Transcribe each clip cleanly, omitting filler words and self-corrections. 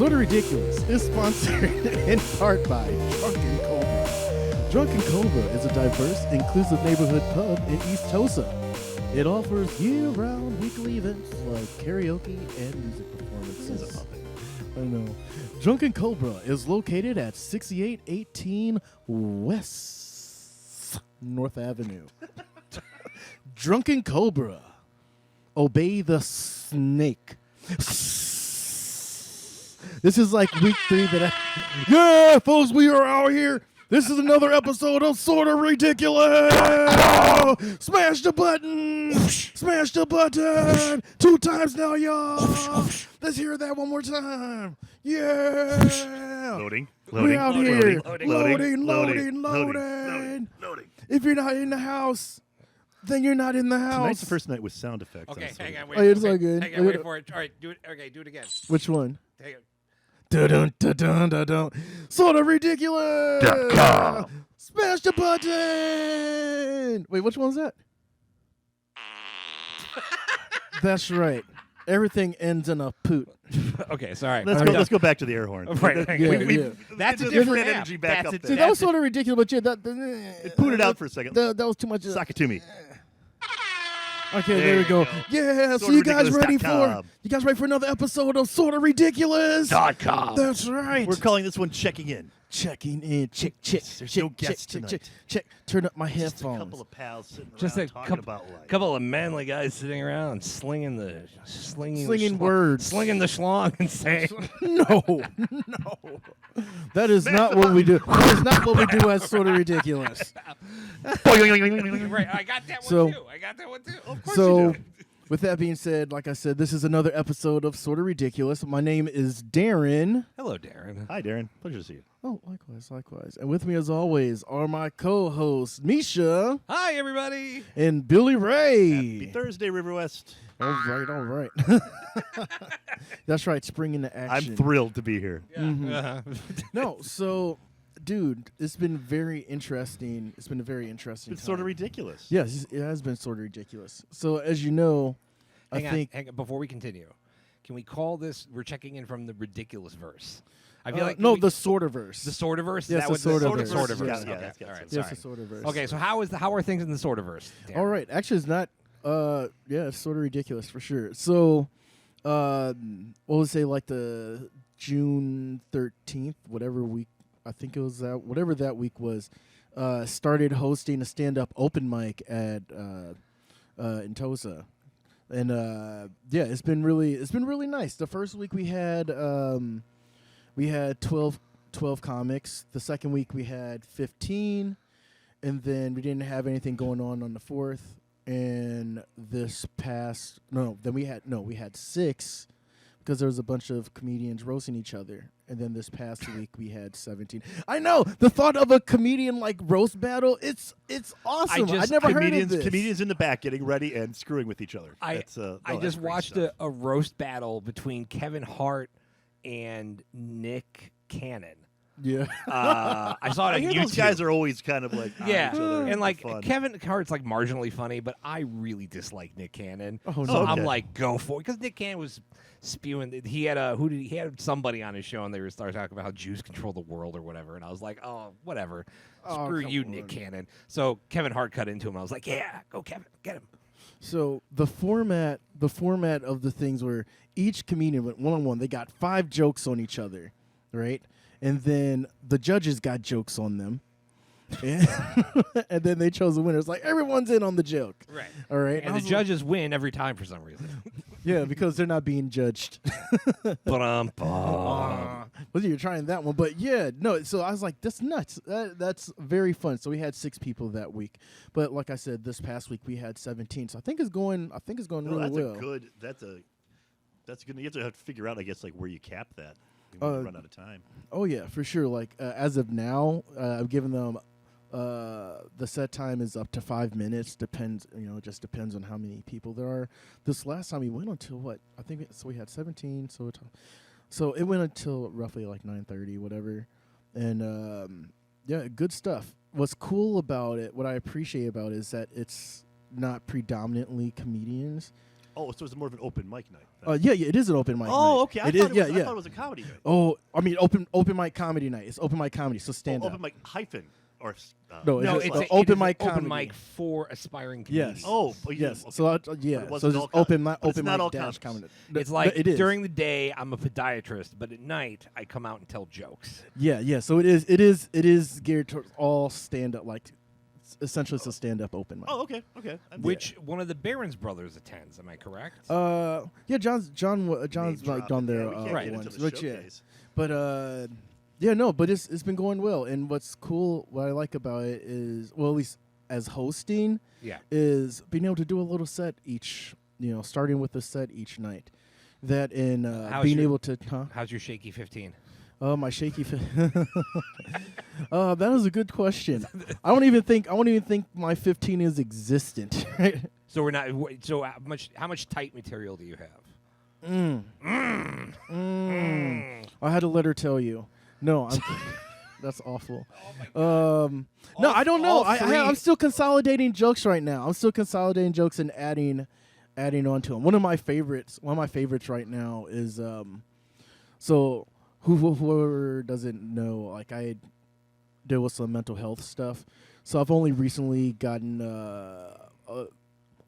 Sorta Ridiculous is sponsored in part by Drunken Cobra. Drunken Cobra is a diverse, inclusive neighborhood pub in East Tulsa. It offers year-round weekly events like karaoke and music performances. I know. Drunken Cobra is located at 6818 West North Avenue. Drunken Cobra. Obey the snake. This is like week 3 yeah, folks, we are out here. This is another episode of Sorta Ridiculous. Smash the button. Smash the button. 2 times now, y'all. Let's hear that one more time. Yeah. Loading. We're out here. Loading. If you're not in the house, then you're not in the house. Tonight's the first night with sound effects. Okay, hang on, wait. Oh, it's all good. Hang on, wait for it. All right, do it. Okay, do it again. Which one? Take it. Dun dun dun dun dun. Sorta Ridiculous. Smash the button. Wait, which one's that? That's right. Everything ends in a poot. Okay, sorry. Let's go back to the air horn. Right. Yeah. That's a Get different that app. energy back up See, there. that was sort of ridiculous, but yeah, It pooted out for a second. that was too much. Sock it to me. Okay, there we go. Yeah, so you guys ready SortaRidiculous.com. for another episode of Sorta Ridiculous? .com. That's right. We're calling this one Checking In. Checking in. Check. There's no guests tonight. Check. Turn up my Just a headphones. couple of pals sitting Just around a talking about life. couple of manly guys sitting around slinging words. slinging the schlong and saying, No. That is not what we do. That is not what we do as Sorta Ridiculous. Right, I got that one too. Of course So, you do. with that being said, like I said, this is another episode of Sorta Ridiculous. My name is Darrin. "Hello, Darrin." Hi, Darren. Pleasure to see you. Oh, likewise. And with me, as always, are my co-hosts, Misha Hi, everybody. and Billy Ray. Happy Thursday, River West. All right. That's right, spring into I'm action. thrilled to be here. No, so, dude, it's been very interesting. It's been a very interesting It's time. sort of ridiculous. Yes, it has been sort of ridiculous. So, as you know, Hang I think... on, before we continue, can we call this? We're checking in from the ridiculous verse. I feel like no, the Sortaverse. the Sortaverse. Yes, the Sortaverse. Sortaverse. Yeah, Okay. that's got All right. sense. Yes, Sorry. the Sortaverse. Okay, so how are things in the Sortaverse? Darrin? All right. Actually, it's not. It's sort of ridiculous for sure. So, what would say like the June 13th, whatever week, I think it was that, whatever that week was, started hosting a stand-up open mic at in Tulsa, and it's been really nice. The first week we had 12 comics. The second week we had 15. And then we didn't have anything going on the 4th. And we had 6 because there was a bunch of comedians roasting each other. And then this past week we had 17. I know the thought of a comedian like roast battle. It's awesome. I never heard of this. Comedians in the back getting ready and screwing with each other. I That's just great watched stuff. a roast battle between Kevin Hart and Nick Cannon. Yeah. I saw it I on hear YouTube. those guys are always kind of like on Yeah, each other and for like fun. Kevin Hart's like marginally funny, but I really dislike Nick Cannon. Oh, so no. I'm Okay. like, go for it, because Nick Cannon was spewing. He had he had somebody on his show, and they were starting talking about how Jews control the world or whatever, and I was like, oh, whatever, Oh, screw come you, on. Nick Cannon. So Kevin Hart cut into him. I was like, yeah, go Kevin, get him. So the format of the things where each comedian went one-on-one. They got 5 jokes on each other, right? And then the judges got jokes on them. and then they chose the winners. Like, everyone's in on the joke. Right. All right. And the judges win every time for some reason. Yeah, because they're not being judged. But Well, you're trying that one. But yeah, no. So I was like, that's nuts. That's very fun. So we had 6 people that week. But like I said, this past week we had 17. So I think it's going really well. That's good. You have to figure out, I guess, like where you cap that. You won't run out of time. Oh yeah, for sure. Like as of now, I've given them the set time is up to 5 minutes. Depends, it just depends on how many people there are. This last time we went until what? I think so. We had 17. So it went until roughly like 9:30, whatever. And yeah, good stuff. What's cool about it, what I appreciate about it, is that it's not predominantly comedians. Oh, so it's more of an open mic night. Yeah, it is an open mic. Oh, night. okay. I It thought is. it was, Yeah. I thought it was a comedy night. Oh, I mean open mic comedy night. It's open mic comedy. So stand up. Open mic hyphen or No, No, it's it's an a, open it is mic an open comedy. mic for aspiring Yes. comedians. Oh, but Yes. okay. So But so it wasn't just all com- open but it's open not mic all dash comics. comedy. It's like it is. during the day I'm a podiatrist, but at night I come out and tell jokes. Yeah. So it is geared towards all stand up. Like essentially, it's a stand up open mic. Oh, okay. Which one of the Barron's brothers attends? Am I correct? Yeah, John's like done there we can't Right. get once, into the but yeah, showcase. but yeah, no, but it's been going well, and what's cool, what I like about it is, well, at least as hosting, Yeah. is being able to do a little set each, starting with a set each night, that and How's being your- able to, How's your shaky 15? my shaky. That is a good question. I won't even think my 15 is existent. So we're not. So how much tight material do you have? I had to let her tell you. No, I'm. That's awful. No, I don't know. all three- I'm still consolidating jokes right now. I'm still consolidating jokes and adding onto them. One of my favorites right now is so whoever doesn't know, like I deal with some mental health stuff, so I've only recently gotten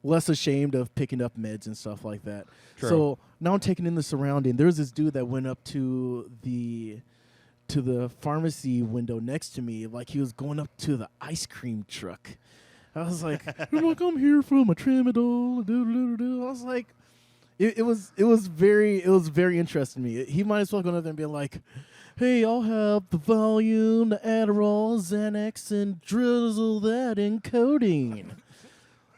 less ashamed of picking up meds and stuff like that. True. So now I'm taking in the surrounding. There's this dude that went up to the pharmacy window next to me, like he was going up to the ice cream truck. I was like, I'm here for my tramadol. I was like, it was very interesting to me. He might as well go up there and be like, hey, I'll have the volume, the Adderall, Xanax, and drizzle that in codeine.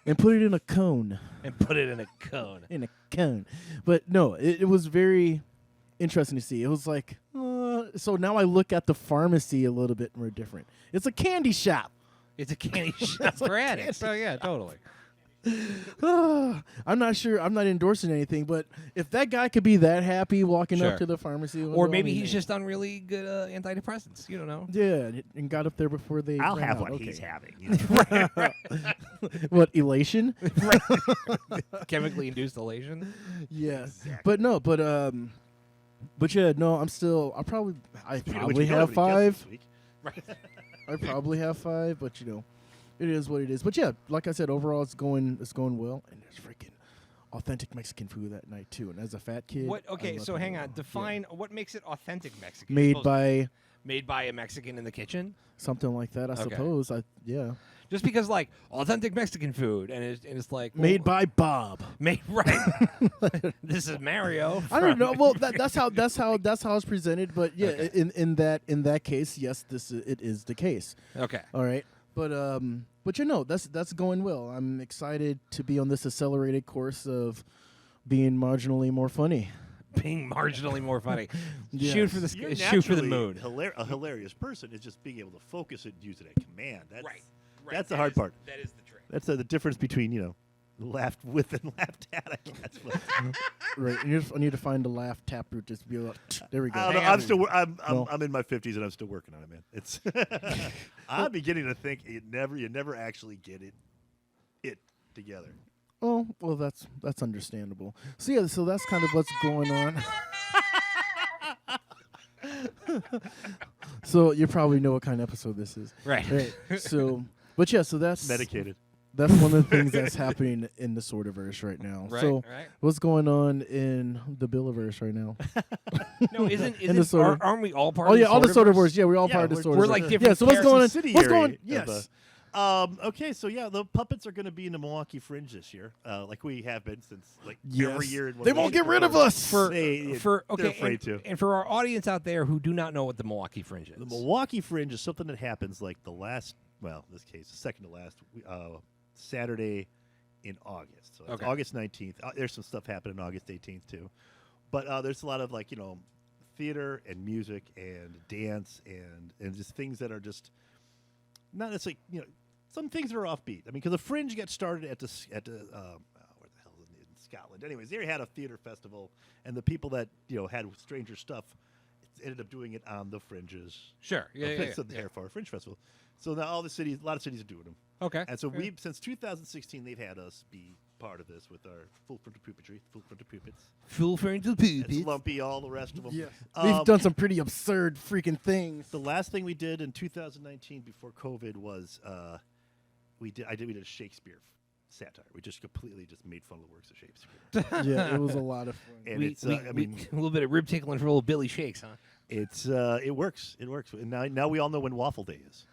And put it in a cone. But no, it was very interesting to see. It was like, so now I look at the pharmacy a little bit more different. It's a candy shop. It's a candy shop for addicts. Oh yeah, totally. I'm not sure. I'm not endorsing anything, but if that guy could be that happy walking Sure. up to the pharmacy, Or maybe he's just on really good antidepressants. You don't know. yeah, and got up there before they. I'll ran have out. what Okay. he's having. What, elation? Chemically induced elation. Yeah, but yeah, no, I probably have 5. I probably have 5, but it is what it is. But yeah, like I said, overall it's going well, and there's freaking authentic Mexican food that night too. And as a fat kid, What? I Okay, love so it. hang on. Yeah. Define what makes it authentic Mexican. Made by a Mexican in the kitchen. something like that, I Okay. suppose. Yeah, Just because like authentic Mexican food, and it's like made by Bob. made right. This is Mario. I don't from- know. Well, that's how it's presented. But yeah, Okay. in that case, yes, it is the case. Okay. All right, but that's going well. I'm excited to be on this accelerated course of being marginally more funny. Being marginally more funny. Yes. Shoot for the You're shoot for the naturally moon. A hilarious person is just being able to focus it and use it at command. That's, Right. That's the hard part. That is the trick. That's the difference between laughed with and laughed at. I guess. Right, and I need to find the laugh taproot. Just be like, there we go. I don't know. Hang on. I'm still. No. I'm in my 50s and I'm still working on it, man. It's. I'm beginning to think you never actually get it together. Oh, well, that's understandable. So yeah, so that's kind of what's going on. So you probably know what kind of episode this is, Right. right? So, but yeah, so that's Medicated. That's one of the things that's happening in the Sortaverse right now. Right. So Right. what's going on in the Billaverse right now? No, isn't In the Sorta- aren't we all part? Oh of yeah, the all the Sortaverse? Sortaverse. Yeah, we're all Yeah, part of the we're- Sortaverse. we're like Yeah, different so what's going on? What's subsidiary going? of Yes. Okay, so yeah, the puppets are going to be in the Milwaukee Fringe this year, like we have been since every Yes. year. They won't get rid of us. They're afraid to. And for our audience out there who do not know what the Milwaukee Fringe is, The Milwaukee Fringe is something that happens like the last, well, in this case, the second to last Saturday in August. So it's Okay. August 19th. There's some stuff happening August 18th too, but there's a lot of theater and music and dance and just things that are just not necessarily some things that are offbeat. I mean, because the Fringe got started at the where the hell is it, in Scotland? Anyways, they had a theater festival, and the people that had Stranger Stuff ended up doing it on the Fringes. sure, yeah. So therefore, a Fringe festival. So now a lot of cities are doing them. Okay. And so since 2016, they've had us be part of this with our full frontal puppetry, full frontal puppets. Full frontal It's puppets. Lumpy, all the rest of them. Yeah. We've done some pretty absurd freaking things. The last thing we did in 2019 before COVID was we did a Shakespeare satire. We just completely just made fun of the works of Shakespeare. Yeah, it was a lot of fun. And it's I mean, a little bit of rib tickling for old Billy Shakes, huh? it's it works. It works. And now we all know when Waffle Day is.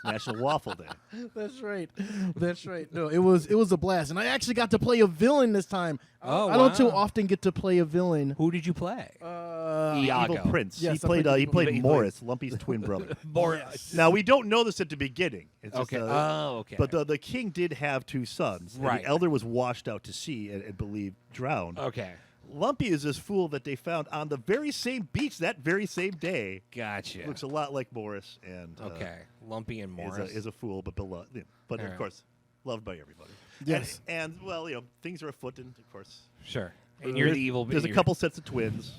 National Waffle Day. That's right. That's right. No, it was a blast, and I actually got to play a villain this time. Oh, I don't too wow. often get to play a villain. Who did you play? Evil Prince. Yes, he played I played he played Morris, Lumpy's twin brother. Morris. Now we don't know this at the beginning. It's Okay. Just, Okay. But the king did have two sons. and Right. The elder was washed out to sea and believed drowned. Okay. Lumpy is this fool that they found on the very same beach that very same day. Gotcha. Looks a lot like Morris and Okay. Lumpy and Morris. is a fool, but beloved. But All of right. course, loved by everybody. Yes. And well, things are afoot, and of course, Sure. And you're the evil. There's a you're- couple sets of twins.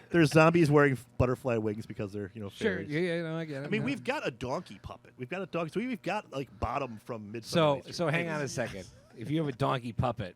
There's zombies wearing butterfly wings because they're Sure. fairies. Yeah. No, I get it. I mean, no. we've got a donkey puppet. We've got a donkey. So we've got like Bottom from Midsummer. So hang on a second. If you have a donkey puppet,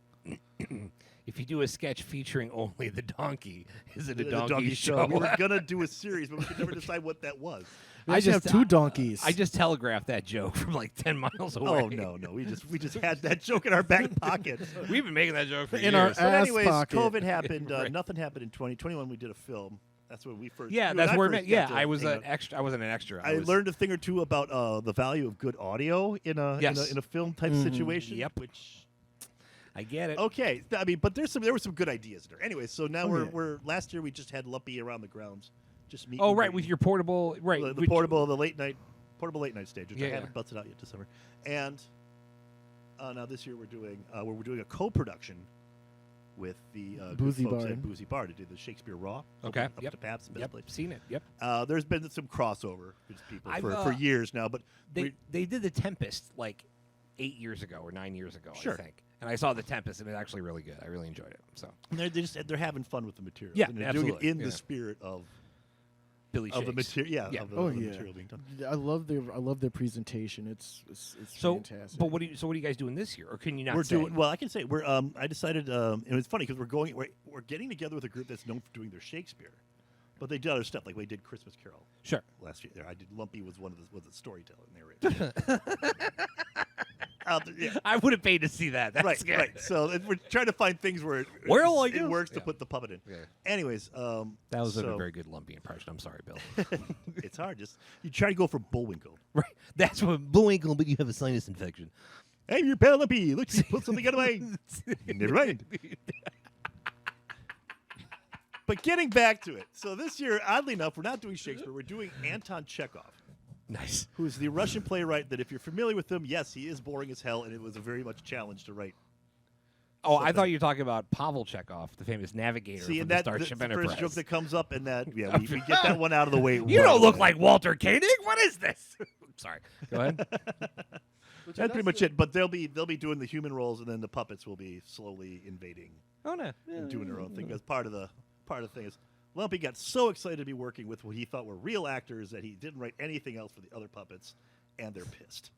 if you do a sketch featuring only the donkey, is it a The donkey show? We were gonna do a series, but we could never decide what that was. We actually have two donkeys. I just telegraphed that joke from like 10 miles away. Oh no, we just had that joke in our back pocket. We've been making that joke for In years. our But ass anyways, pocket. COVID happened. Right. Nothing happened in 2021. We did a film. That's when we first. Yeah, you that's and I where. first Yeah, got to I was hang an out. extra. I wasn't an extra. I was, learned a thing or two about the value of good audio in a film type situation. Yep. Which. I get it. Okay, I mean, but there were some good ideas there. Anyway, so now Oh, yeah. we're last year we just had Lumpy around the grounds, just meeting. Oh, right, with your portable. Right. the which- portable portable late night stage, which Yeah, I yeah. haven't busted out yet this summer. And now this year we're doing a co-production with the good Boozy folks Bar. at Boozy Bar to do the Shakespeare Raw. Okay, up yep. to Pabst and Best Yep. Place. Seen it. Yep. There's been some crossover with people I've, for years now, but They did the Tempest like 8 years ago or 9 years ago, Sure. I think. And I saw the Tempest, and it's actually really good. I really enjoyed it. So they're having fun with the material. Yeah, and they're doing it absolutely, in yeah. the spirit of Billy the Shakes. material. Yeah. Of the, Oh of the yeah. material being done. I love their presentation. It's So, fantastic. but what are you guys doing this year, or can you not We're say? doing well. I can say we're. I decided, and it's funny because we're getting together with a group that's known for doing their Shakespeare, but they did other stuff like we did Christmas Carol Sure. last year. I did Lumpy was was a storyteller narrator. Yeah. I would have paid to see that. That's Right, good. right. So we're trying to find things where Well, I it guess- works to yeah. put the puppet in. Yeah. Anyways, That was a so very good Lumpy impression. I'm sorry, Bill. it's hard. Just you try to go for Bullwinkle. Right. That's what Bullwinkle, but you have a sinus infection. Hey, you're Penelope. Look, you put something out of my. Never mind. But getting back to it, so this year, oddly enough, we're not doing Shakespeare. We're doing Anton Chekhov, Nice. who's the Russian playwright that, if you're familiar with him, yes, he is boring as hell, and it was a very much challenge to write. Oh, I something. thought you were talking about Pavel Chekhov, the famous navigator See, from and the that's Starship the Enterprise. first joke that comes up, and that we get that one out of the way. You right don't look away. like Walter Koenig. What is this? Sorry. Go ahead. That's pretty much it. But they'll be doing the human roles, and then the puppets will be slowly invading Oh no. and doing their own thing. Because part of the thing is Lumpy got so excited to be working with what he thought were real actors that he didn't write anything else for the other puppets, and they're pissed.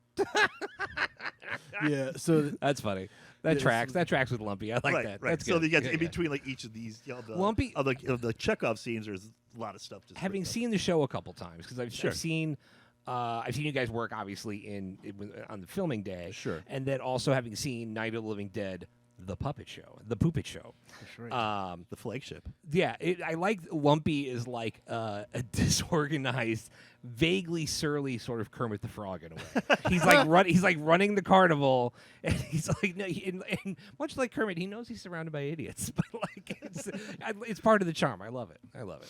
yeah. So That's funny. That Yeah, tracks. so- That tracks with Lumpy. I like right, that. right. That's So good. you guys Yeah, in yeah. between like each of these, the Lumpy- of the Chekhov scenes, there's a lot of stuff. Just Having written up. seen the show a couple times because Sure. I've seen you guys work obviously on the filming day. Sure. And then also having seen Night of the Living Dead, the puppet show, the Puppet Show. that's right. the flagship. Yeah, I like Lumpy is like a disorganized, vaguely surly sort of Kermit the Frog in a way. He's like running the carnival, and he's like and much like Kermit, he knows he's surrounded by idiots, but like it's part of the charm. I love it. I love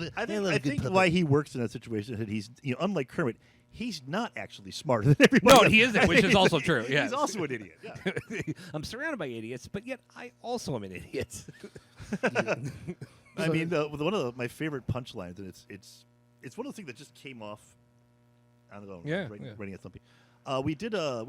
it. I think why he works in that situation is that he's unlike Kermit, he's not actually smarter than everybody. No, else. he isn't, which is also true. Yeah, He's also an idiot. Yeah. I'm surrounded by idiots, but yet I also am an idiot. I mean, one of my favorite punchlines, and it's one of those things that just came off. I don't know. Yeah, writing at something. We did a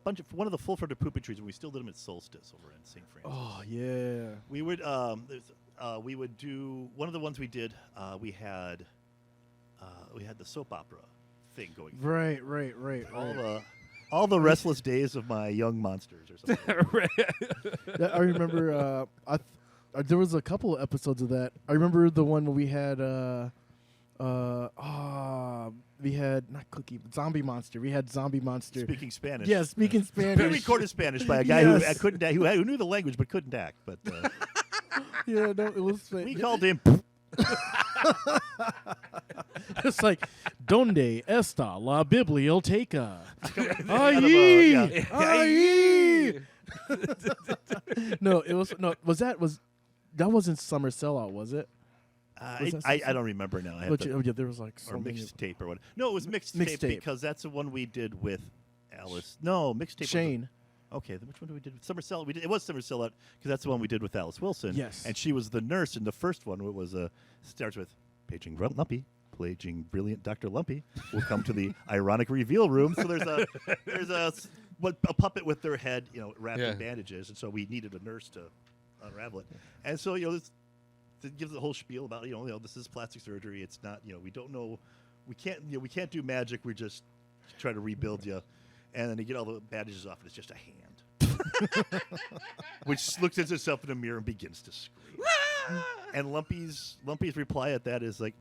bunch of one of the full fronted puppetries, and we still did them at Solstice over in St. Francis. Oh yeah. We would do one of the ones we did. We had the soap opera thing going. Right. All All the restless days of my young monsters or something. I remember there was a couple of episodes of that. I remember the one where we had not Cookie, Zombie Monster. We had Zombie Monster. Speaking Spanish. Yeah, speaking Spanish. Pre-recorded Spanish by a guy Yes. who couldn't act, who knew the language but couldn't act. But Yeah, no, it was. we called him. It's like, ¿Dónde está la biblioteca? Out of, Allí, yeah. allí. No, it was that wasn't Summer Sellout, was it? Was that I don't remember now. I have But to, yeah, there was like or so many. mixtape or what? No, it was mixtape Mixtape. because that's the one we did with Alice. No, mixtape. was Shane. Okay, then which one did we did? Summer Sellout. It was Summer Sellout because that's the one we did with Alice Wilson. Yes. And she was the nurse in the first one. It was starts with paging Lumpy, paging brilliant Dr. Lumpy will come to the ironic reveal room. So there's a puppet with their head, wrapped in bandages, and so we needed a nurse to unravel it. And so it gives the whole spiel about this is plastic surgery. It's not we don't know, we can't do magic. We just try to rebuild you. And then you get all the bandages off, and it's just a hand, which looks at itself in a mirror and begins to scream. And Lumpy's reply at that is like,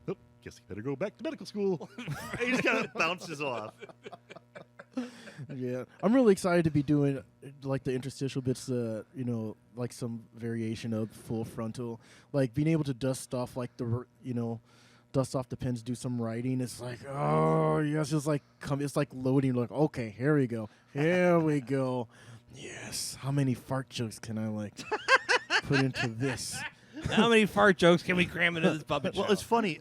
"Oh, guess I better go back to medical school." And he just kind of bounces off. Yeah, I'm really excited to be doing like the interstitial bits. Like some variation of full frontal, like being able to dust off like dust off the pens, do some writing. It's like, oh yes, it's like loading. Like, okay, here we go. Yes, how many fart jokes can I like put into this? How many fart jokes can we cram into this puppet Well, show? it's funny.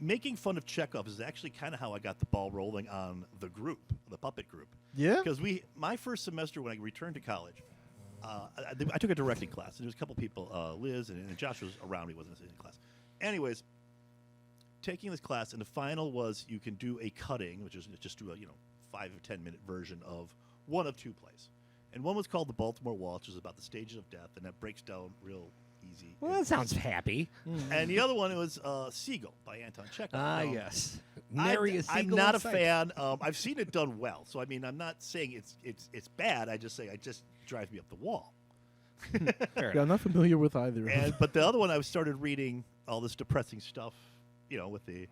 Making fun of Chekhov is actually kind of how I got the ball rolling on the puppet group. Yeah, Because my first semester when I returned to college, I took a directing class. And there was a couple people, Liz and Josh was around me, wasn't in the class. Anyways, taking this class, and the final was you can do a cutting, which is just do a 5 or 10 minute version of one of two plays. And one was called The Baltimore Wall, which is about the stages of death, and that breaks down real easy. Well, that sounds happy. And the other one was Seagull by Anton Chekhov. Ah, Now, yes. Nary a I'm seagull not in a sight. fan. I've seen it done well, so I mean, I'm not saying it's bad. I just say it just drives me up the wall. Fair yeah, I'm not familiar with either. But the other one, I started reading all this depressing stuff, with the,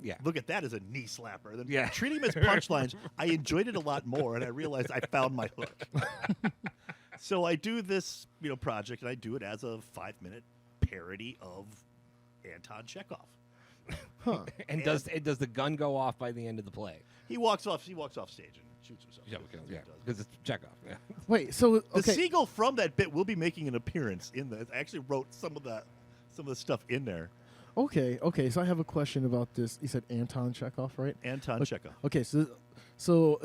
Yeah. look at that as a knee slapper. Then Yeah. treating them as punchlines, I enjoyed it a lot more, and I realized I found my hook. So I do this, project, and I do it as a 5-minute parody of Anton Chekhov. Huh. And does the gun go off by the end of the play? He walks off stage and shoots himself. Yeah, That's what he does. because it's Chekhov. Yeah. Wait, so The okay, seagull from that bit will be making an appearance in the. I actually wrote some of the stuff in there. okay. So I have a question about this. You said Anton Chekhov, right? Anton Okay. Chekhov. Okay, so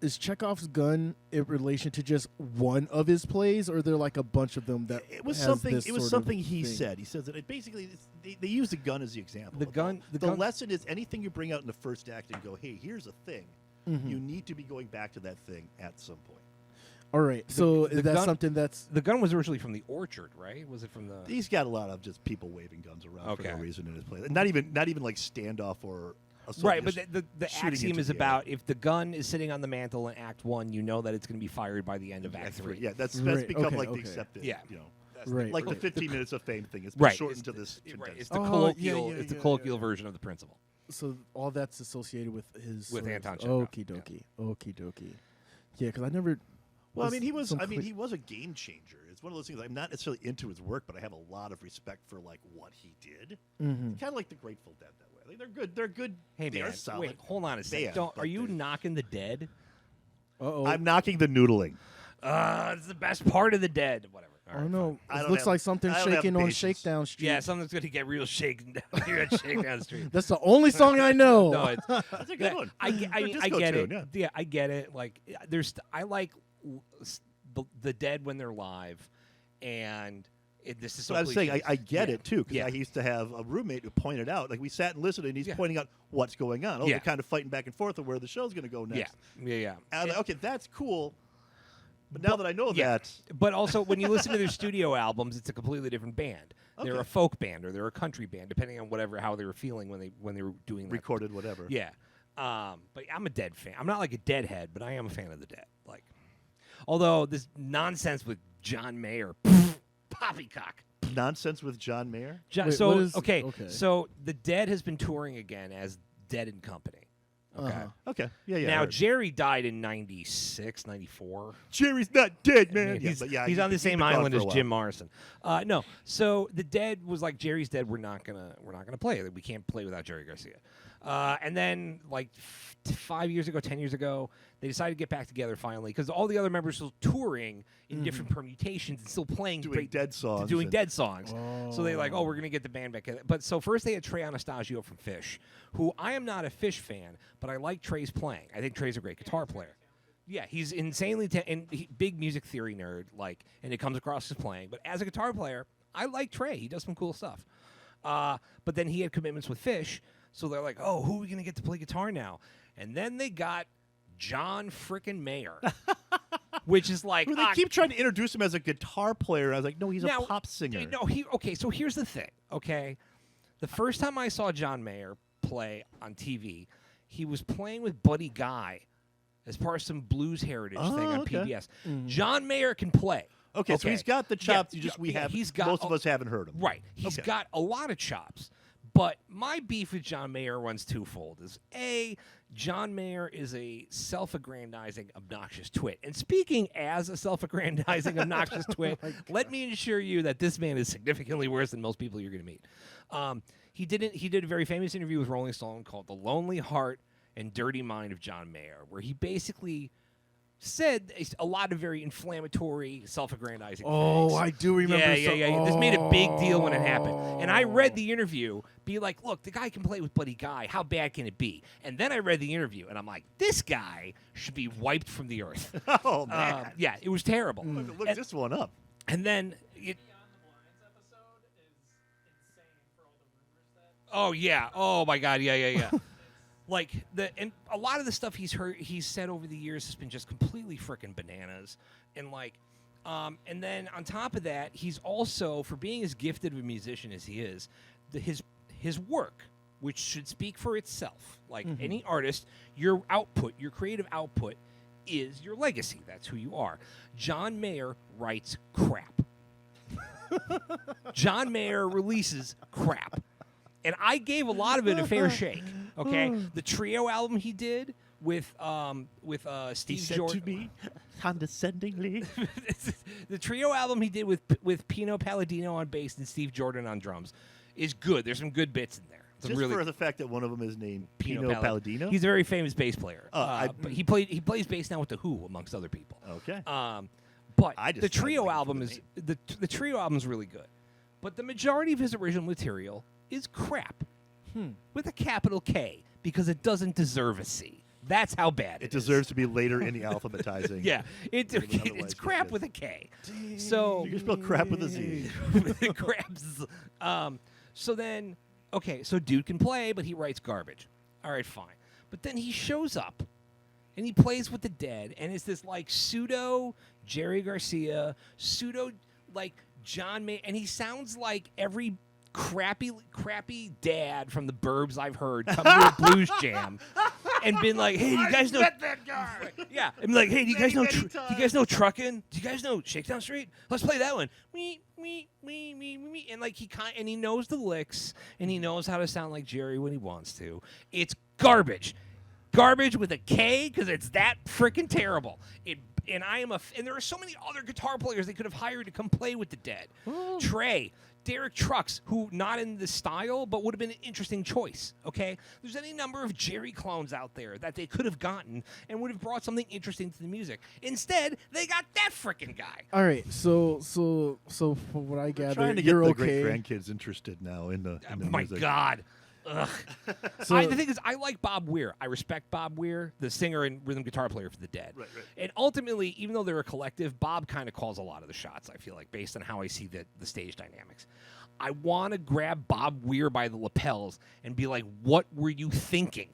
is Chekhov's gun in relation to just one of his plays, or are there like a bunch of them that It was has something. this It was sort something of he thing? said. He says that it basically they use the gun as the example. The gun- the The gun- lesson is anything you bring out in the first act and go, hey, here's a thing. Mhm. You need to be going back to that thing at some point. All right, so the is that gun- something that's The gun was originally from the orchard, right? Was it from the? He's got a lot of just people waving guns around for Okay. no reason in his play. Not even like standoff or assault, Right, but just the shooting axiom into is the air. about if the gun is sitting on the mantle in Act 1, you know that it's going to be fired by the end of Act Act 3. Yeah, that's Right, become okay, like okay. the accepted. Yeah. That's Right. like the Okay. 15 minutes of fame thing. It's been Right. shortened to this. Right, condensed. it's the Oh, yeah, colloquial. yeah, it's the yeah, colloquial yeah. version of the principle. so all that's associated with his With sort of- Anton Chekhov, Okie dokie. Yeah, because I never. Well, I mean, he was. some I mean, quick- he was a game changer. It's one of those things. I'm not necessarily into his work, but I have a lot of respect for like what he did. Mhm. Kind of like the Grateful Dead that way. Like, they're good. They're good. Hey, they're man, solid. wait, hold on a second. band, Don't, but are you they're- knocking the dead? Uh-oh. I'm knocking the noodling. It's the best part of the dead. Whatever. All Oh right, no! I It don't looks have- like something's I don't have shaking on patience. Shakedown Street. Yeah, something's going to get real shaken down here at Shakedown Street. That's the only song I know. No, it's, That's a good one. I mean, Or I disco get tune, it. yeah. I get it. Like, I like the dead when they're live, and this is so. So I'm saying cliche. I get Yeah. it too because Yeah. I used to have a roommate who pointed out, like we sat and listened, and he's Yeah. pointing out what's going on. Oh, Yeah. they're kind of fighting back and forth of where the show's going to go next. Yeah. And I'm like, okay, that's cool. But now that I know Yeah. that, But also, when you listen to their studio albums, it's a completely different band. They're Okay. a folk band or they're a country band, depending on how they were feeling when they were doing that. recorded whatever. Yeah. But I'm a Dead fan. I'm not like a Deadhead, but I am a fan of the Dead. Like, although this nonsense with John Mayer, poppycock. Nonsense with John Mayer. Wait, So what is- okay, okay. so the Dead has been touring again as Dead and Company. Okay. Uh-huh. Okay. Yeah. I Now heard. Jerry died in 96, 94. Jerry's not dead, man. Yeah, he's but yeah, he's on the he's same been gone island for a as while. Jim Morrison. No, so the Dead was like, Jerry's dead. We're not gonna play. We can't play without Jerry Garcia. And then like 5 years ago, 10 years ago, they decided to get back together finally because all the other members were still touring in different permutations and still playing Doing great Dead songs. doing and- Dead songs. So they like, oh, we're gonna get the band back together. But so first they had Trey Anastasio from Fish, who I am not a Fish fan, but I like Trey's playing. I think Trey's a great guitar player. Yeah, he's insanely big music theory nerd, like, and it comes across as playing. But as a guitar player, I like Trey. He does some cool stuff. But then he had commitments with Fish, so they're like, oh, who are we gonna get to play guitar now? And then they got John frickin' Mayer, which is like Well, they keep trying to introduce him as a guitar player. I was like, no, he's Now, a pop singer. No, okay. So here's the thing. Okay, the first time I saw John Mayer play on TV, he was playing with Buddy Guy as part of some blues heritage thing on okay. PBS. John Mayer can play. Okay, so he's got the chops. Yeah, You just yeah, he's got most of us haven't heard him. Right. He's Okay. got a lot of chops. But my beef with John Mayer runs twofold. Is A, John Mayer is a self-aggrandizing, obnoxious twit. And speaking as a self-aggrandizing, obnoxious twit, let me assure you that this man is significantly worse than most people you're going to meet. He did a very famous interview with Rolling Stone called "The Lonely Heart and Dirty Mind of John Mayer," where he basically said a lot of very inflammatory, self-aggrandizing Oh, things. I do remember. Yeah. This made a big deal when it happened. And I read the interview, be like, look, the guy can play with Buddy Guy. How bad can it be? And then I read the interview, and I'm like, this guy should be wiped from the earth. Oh man, Yeah, it was terrible. look And, this one up. and then, oh yeah, oh my God, yeah. Like and a lot of the stuff he's said over the years has been just completely freaking bananas, and like, and then on top of that, he's also, for being as gifted of a musician as he is, his work, which should speak for itself. Like any artist, your output, your creative output, is your legacy. That's who you are. John Mayer writes crap. John Mayer releases crap. And I gave a lot of it a fair shake. Okay, the trio album he did with He Steve said Jordan. to me condescendingly. The trio album he did with Pino Palladino on bass and Steve Jordan on drums is good. There's some good bits in there. Some Just really for the fact that one of them is named Pino Pino Palladino. He's a very famous bass player. Oh, but he plays bass now with the Who, amongst other people. Okay. But I just the tried trio looking for album the is the trio album is really good. But the majority of his original material is crap with a capital K because it doesn't deserve a C. That's how bad it is. deserves to be later in the alphabetizing. Yeah, it's otherwise, crap yes. with a K. So You can spell crap with a Z. craps. So then, okay, so dude can play, but he writes garbage. All right, fine. But then he shows up, and he plays with the Dead, and it's this like pseudo Jerry Garcia, pseudo like John May, and he sounds like every crappy dad from the Burbs I've heard come to a blues jam and been like, hey, do you guys know that guy. yeah, and be like, hey, do you guys know Many do you guys know Truckin'? Do you guys know Shakedown Street? Let's play that one. Me, and like he knows the licks and he knows how to sound like Jerry when he wants to. It's garbage with a K because it's that freaking terrible. And there are so many other guitar players they could have hired to come play with the Dead. Trey, Derek Trucks, who not in the style, but would have been an interesting choice, okay? There's any number of Jerry clones out there that they could have gotten and would have brought something interesting to the music. Instead, they got that freaking guy. All right, so from what I gather, Trying to get you're the okay. great grandkids interested now in the My music. God. Ugh. So- The thing is, I like Bob Weir. I respect Bob Weir, the singer and rhythm guitar player for the Dead. Right. And ultimately, even though they're a collective, Bob kind of calls a lot of the shots, I feel like, based on how I see the stage dynamics. I want to grab Bob Weir by the lapels and be like, what were you thinking?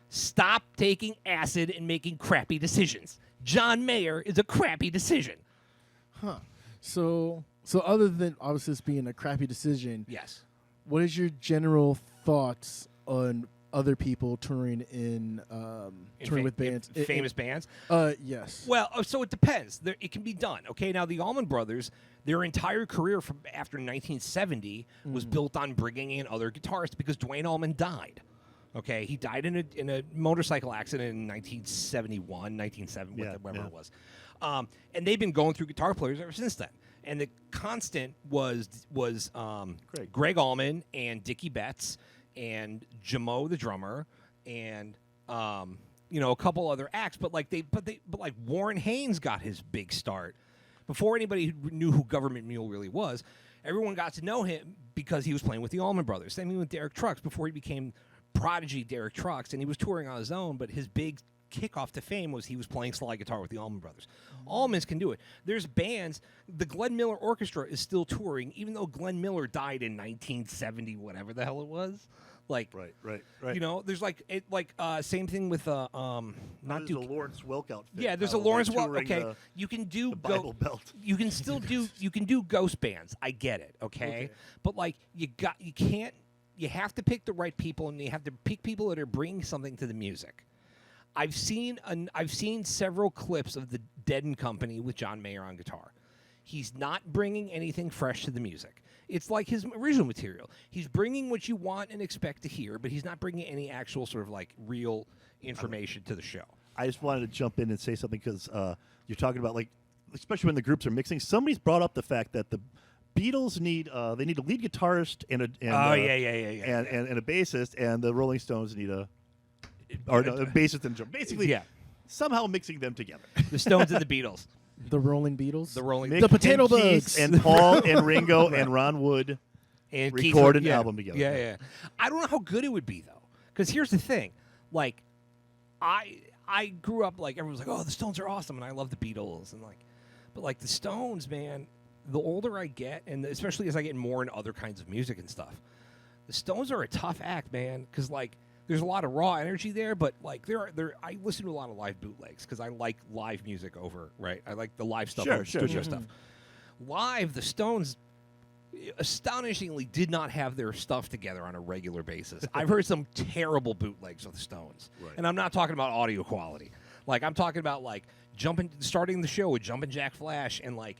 Stop taking acid and making crappy decisions. John Mayer is a crappy decision. So other than obviously this being a crappy decision, Yes. what is your general thoughts on other people touring touring with bands. Famous bands. Yes. Well, so it depends. It can be done. Okay, now the Allman Brothers, their entire career from after 1970 was built on bringing in other guitarists because Duane Allman died. Okay, he died in a motorcycle accident in 1971, 1970, whatever it was. And they've been going through guitar players ever since then. And the constant was Greg Allman and Dickie Betts and Jamo the drummer and a couple other acts. But like Warren Haynes got his big start before anybody knew who Government Mule really was. Everyone got to know him because he was playing with the Allman Brothers. Same thing with Derek Trucks before he became prodigy Derek Trucks, and he was touring on his own, but his big kickoff to fame was he was playing slide guitar with the Allman Brothers. Allmans can do it. There's bands. The Glenn Miller Orchestra is still touring, even though Glenn Miller died in 1970, whatever the hell it was. Like, right. There's same thing with not there's a Lawrence Welk outfit. Yeah, there's a Lawrence Welk. Okay, you can do the Bible Belt. You can still do ghost bands. I get it. Okay, but like you have to pick the right people, and you have to pick people that are bringing something to the music. I've seen several clips of the Dead and Company with John Mayer on guitar. He's not bringing anything fresh to the music. It's like his original material. He's bringing what you want and expect to hear, but he's not bringing any actual sort of like real information to the show. I just wanted to jump in and say something because you're talking about, like, especially when the groups are mixing. Somebody's brought up the fact that the Beatles need a lead guitarist and a bassist, and the Rolling Stones need a bassist and drum. Basically, somehow mixing them together. The Stones and the Beatles. The Rolling Beatles. The Potato and Bugs. And Paul and Ringo and Ron Wood and recorded an album together. Yeah. I don't know how good it would be though, because here's the thing, like, I grew up like everyone's like, oh, the Stones are awesome, and I love the Beatles, and like, but like the Stones, man, the older I get, and especially as I get more into other kinds of music and stuff, the Stones are a tough act, man, because like there's a lot of raw energy there, but like I listen to a lot of live bootlegs because I like live music over, right? I like the live stuff over studio stuff. Live, the Stones astonishingly did not have their stuff together on a regular basis. I've heard some terrible bootlegs of the Stones, and I'm not talking about audio quality. Like, I'm talking about like starting the show with Jumpin' Jack Flash, and like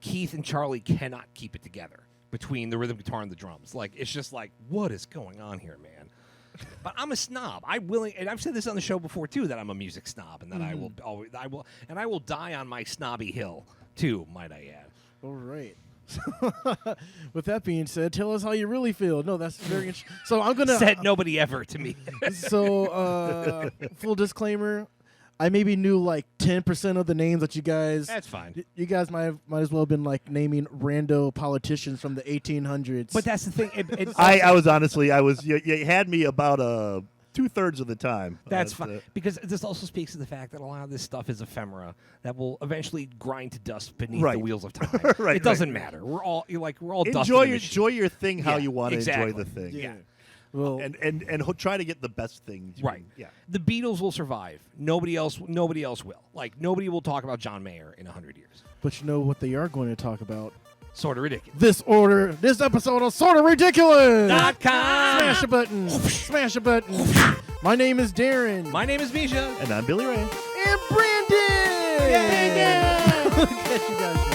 Keith and Charlie cannot keep it together between the rhythm guitar and the drums. Like, it's just like, what is going on here, man? But I'm a snob. And I've said this on the show before too, that I'm a music snob, and that I will die on my snobby hill too, might I add. All right. With that being said, tell us how you really feel. No, that's very interesting. So I'm gonna said nobody ever to me. So full disclaimer, I maybe knew like 10% of the names that you guys. That's fine. You guys might as well have been like naming rando politicians from the 1800s. But that's the thing. I was honestly, you had me about 2/3 of the time. That's fine, because this also speaks to the fact that a lot of this stuff is ephemera that will eventually grind to dust beneath the wheels of time. It doesn't matter. We're all dust. Enjoy your thing how you want to exactly. enjoy the thing. Yeah. Well, and try to get the best thing. Right. Yeah. The Beatles will survive. Nobody else will. Like, nobody will talk about John Mayer in 100 years. but you know what they are going to talk about? Sorta Ridiculous. This episode of Sorta Ridiculous. .com. Smash a button. Smash a button. My name is Darrin. My name is Misha. And I'm Billy Ray. And Brandon. Yay! Catch you guys.